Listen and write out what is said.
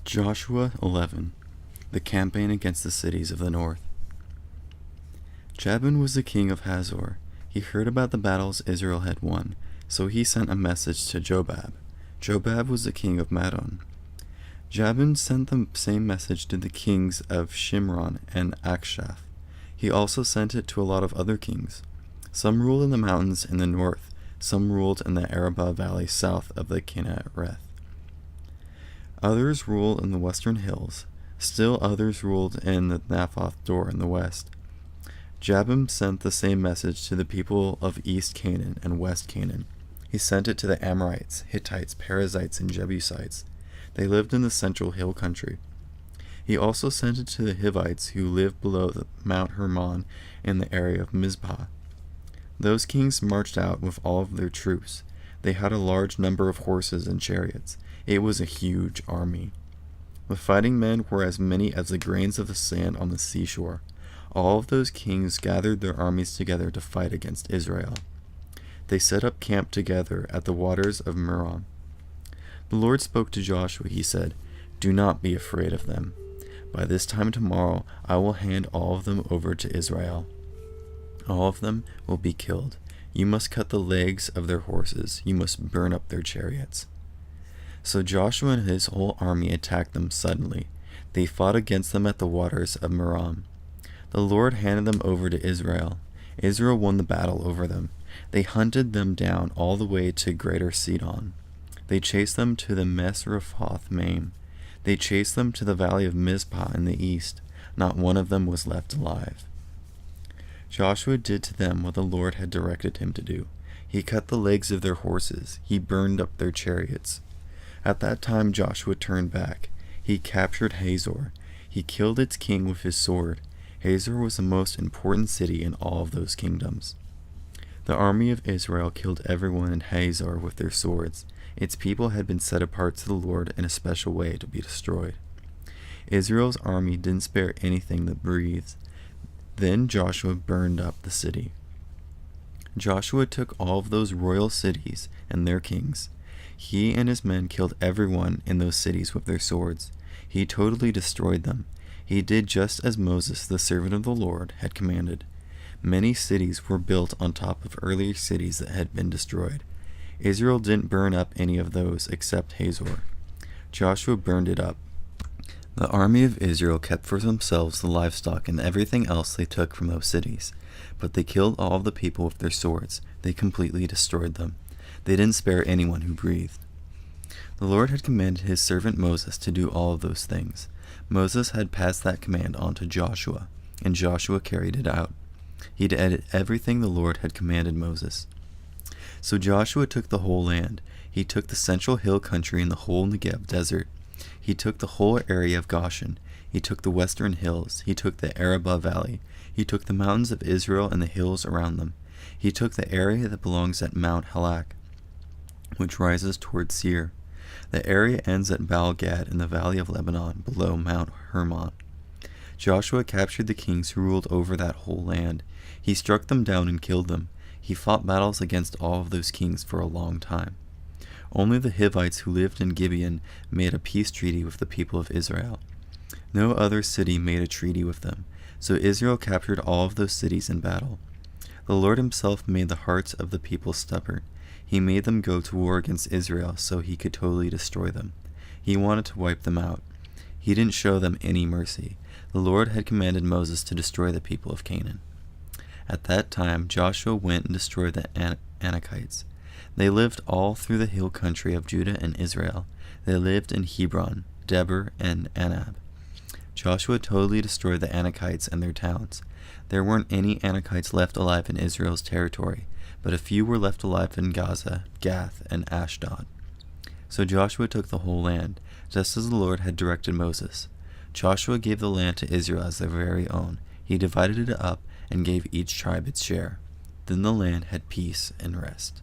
Joshua 11. The campaign against the cities of the north. Jabin was the king of Hazor. He heard about the battles Israel had won, so he sent a message to Jobab. Jobab was the king of Madon. Jabin sent the same message to the kings of Shimron and Akshaph. He also sent it to a lot of other kings. Some ruled in the mountains in the north, some ruled in the Arabah valley south of the Kinnereth. Others ruled in the western hills. Still others ruled in the Naphoth Dor in the west. Jabin sent the same message to the people of East Canaan and West Canaan. He sent it to the Amorites, Hittites, Perizzites, and Jebusites. They lived in the central hill country. He also sent it to the Hivites who lived below the Mount Hermon in the area of Mizpah. Those kings marched out with all of their troops. They had a large number of horses and chariots. It was a huge army. The fighting men were as many as the grains of the sand on the seashore. All of those kings gathered their armies together to fight against Israel. They set up camp together at the waters of Merom. The Lord spoke to Joshua. He said, "Do not be afraid of them. By this time tomorrow I will hand all of them over to Israel. All of them will be killed. You must cut the legs of their horses. You must burn up their chariots." So Joshua and his whole army attacked them suddenly. They fought against them at the waters of Merom. The Lord handed them over to Israel. Israel won the battle over them. They hunted them down all the way to Greater Sidon. They chased them to the Mesrephoth Maim. They chased them to the valley of Mizpah in the east. Not one of them was left alive. Joshua did to them what the Lord had directed him to do. He cut the legs of their horses. He burned up their chariots. At that time Joshua turned back. He captured Hazor. He killed its king with his sword. Hazor was the most important city in all of those kingdoms. The army of Israel killed everyone in Hazor with their swords. Its people had been set apart to the Lord in a special way to be destroyed. Israel's army didn't spare anything that breathes. Then Joshua burned up the city. Joshua took all of those royal cities and their kings. He and his men killed everyone in those cities with their swords. He totally destroyed them. He did just as Moses, the servant of the Lord, had commanded. Many cities were built on top of earlier cities that had been destroyed. Israel didn't burn up any of those except Hazor. Joshua burned it up. The army of Israel kept for themselves the livestock and everything else they took from those cities. But they killed all of the people with their swords. They completely destroyed them. They didn't spare anyone who breathed. The Lord had commanded his servant Moses to do all of those things. Moses had passed that command on to Joshua, and Joshua carried it out. He did everything the Lord had commanded Moses. So Joshua took the whole land. He took the central hill country and the whole Negev desert. He took the whole area of Goshen. He took the western hills. He took the Arabah valley. He took the mountains of Israel and the hills around them. He took the area that belongs at Mount Halak, which rises toward Seir. The area ends at Baal-Gad in the valley of Lebanon, below Mount Hermon. Joshua captured the kings who ruled over that whole land. He struck them down and killed them. He fought battles against all of those kings for a long time. Only the Hivites who lived in Gibeon made a peace treaty with the people of Israel. No other city made a treaty with them, so Israel captured all of those cities in battle. The Lord himself made the hearts of the people stubborn. He made them go to war against Israel so he could totally destroy them. He wanted to wipe them out. He didn't show them any mercy. The Lord had commanded Moses to destroy the people of Canaan. At that time Joshua went and destroyed the Anakites. They lived all through the hill country of Judah and Israel. They lived in Hebron, Debir, and Anab. Joshua totally destroyed the Anakites and their towns. There weren't any Anakites left alive in Israel's territory, but a few were left alive in Gaza, Gath, and Ashdod. So Joshua took the whole land, just as the Lord had directed Moses. Joshua gave the land to Israel as their very own. He divided it up and gave each tribe its share. Then the land had peace and rest.